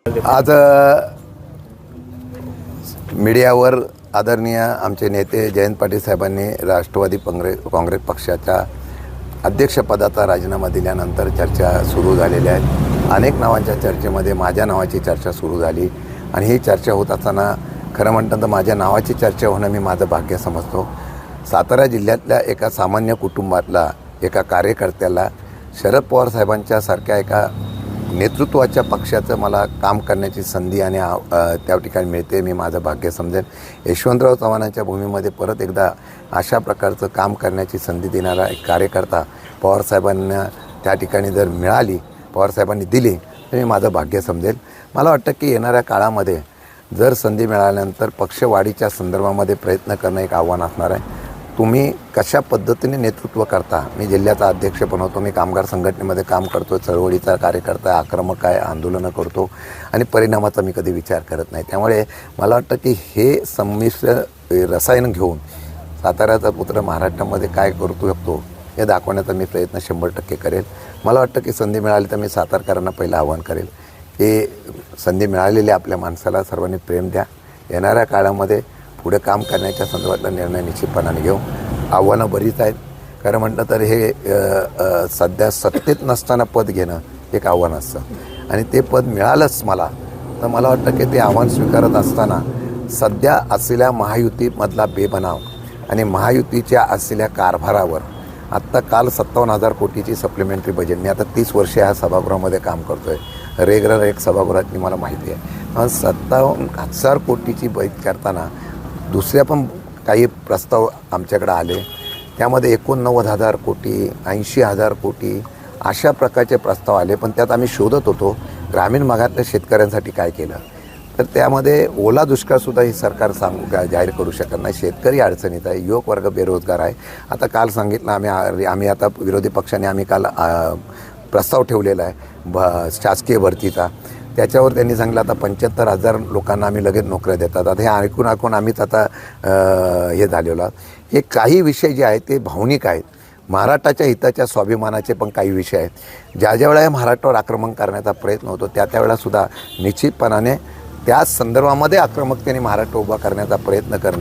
आज मीडियावर आदरणीय आमचे नेते जयंत पाटील साहेबांनी राष्ट्रवादी काँग्रेस पक्षाच्या अध्यक्षपदाचा राजीनामा दिल्यानंतर चर्चा सुरू झालेल्या आहेत। अनेक नावांच्या चर्चेमध्ये माझ्या नावाची चर्चा सुरू झाली आणि ही चर्चा होत असताना खरं म्हणतं तर माझ्या नावाची चर्चा होणं मी माझं भाग्य समजतो। सातारा जिल्ह्यातल्या एका सामान्य कुटुंबातला एका कार्यकर्त्याला शरद पवार साहेबांच्या सारख्या एका नेतृत्वाच्या पक्षाचं मला काम करण्याची संधी आणि त्या ठिकाणी मिळते, मी माझं भाग्य समजेन। यशवंतराव चव्हाणांच्या भूमीमध्ये परत एकदा अशा प्रकारचं काम करण्याची संधी देणारा एक कार्यकर्ता पवारसाहेबांना त्या ठिकाणी जर मिळाली, पवारसाहेबांनी दिली तर मी माझं भाग्य समजेल। मला वाटतं की येणाऱ्या काळामध्ये जर संधी मिळाल्यानंतर पक्षवाढीच्या संदर्भामध्ये प्रयत्न करणं एक आव्हान असणार आहे। तुम्ही कशा पद्धतीने नेतृत्व करता, मी जिल्ह्याचा अध्यक्ष पण होतो, मी कामगार संघटनेमध्ये काम करतो, चळवळीचा कार्यकर्ता, आक्रमक आहे, आंदोलनं करतो आणि परिणामाचा मी कधी विचार करत नाही। त्यामुळे मला वाटतं की हे संमिश्र रसायन घेऊन साताऱ्याचा पुत्र महाराष्ट्रामध्ये काय करू शकतो हे दाखवण्याचा मी प्रयत्न 100% करेल। मला वाटतं की संधी मिळाली तर मी सातारकरांना पहिलं आव्हान करेल की संधी मिळालेल्या आपल्या माणसाला सर्वांनी प्रेम द्या। येणाऱ्या काळामध्ये पुढे काम करण्याच्या संदर्भातला निर्णय निश्चितपणाने घेऊ। आव्हानं बरीच आहेत, खरं म्हटलं तर हे सध्या सत्तेत नसताना पद घेणं एक आव्हान असतं आणि ते पद मिळालंच मला तर मला वाटतं की ते आव्हान स्वीकारत असताना सध्या असलेल्या महायुतीमधला बेबनाव आणि महायुतीच्या असलेल्या कारभारावर आत्ता काल 57,000 कोटीची सप्लिमेंटरी बजेट, मी आता 30 वर्षे ह्या सभागृहामध्ये काम करतो आहे, रेग्युलर एक सभागृहातली मला माहिती आहे। 57,000 कोटीची बजेट करताना दुसऱ्या पण काही प्रस्ताव आमच्याकडे आले, त्यामध्ये 89,000 कोटी 80,000 कोटी अशा प्रकारचे प्रस्ताव आले। पण त्यात आम्ही शोधत होतो ग्रामीण भागातल्या शेतकऱ्यांसाठी काय केलं, तर त्यामध्ये ओला दुष्काळसुद्धा ही सरकार जाहीर करू शकत नाही। शेतकरी अडचणीत आहे, युवक वर्ग बेरोजगार आहे। आता काल सांगितलं आम्ही आता विरोधी पक्षाने आम्ही काल प्रस्ताव ठेवलेला आहे शासकीय भरतीचा, त्याच्यावर त्यांनी सांगितलं आता 75,000 लोकांना आम्ही लगेच नोकऱ्या देतात। आता हे ऐकून आम्हीच आता हे झालेलो आहोत। हे काही विषय जे आहेत ते भावनिक आहेत, महाराष्ट्राच्या हिताच्या स्वाभिमानाचे पण काही विषय आहेत। ज्या वेळेला महाराष्ट्रावर आक्रमण करण्याचा प्रयत्न होतो त्यावेळेलासुद्धा निश्चितपणाने त्या संदर्भामध्ये आक्रमकतेने महाराष्ट्र उभा करण्याचा प्रयत्न करणं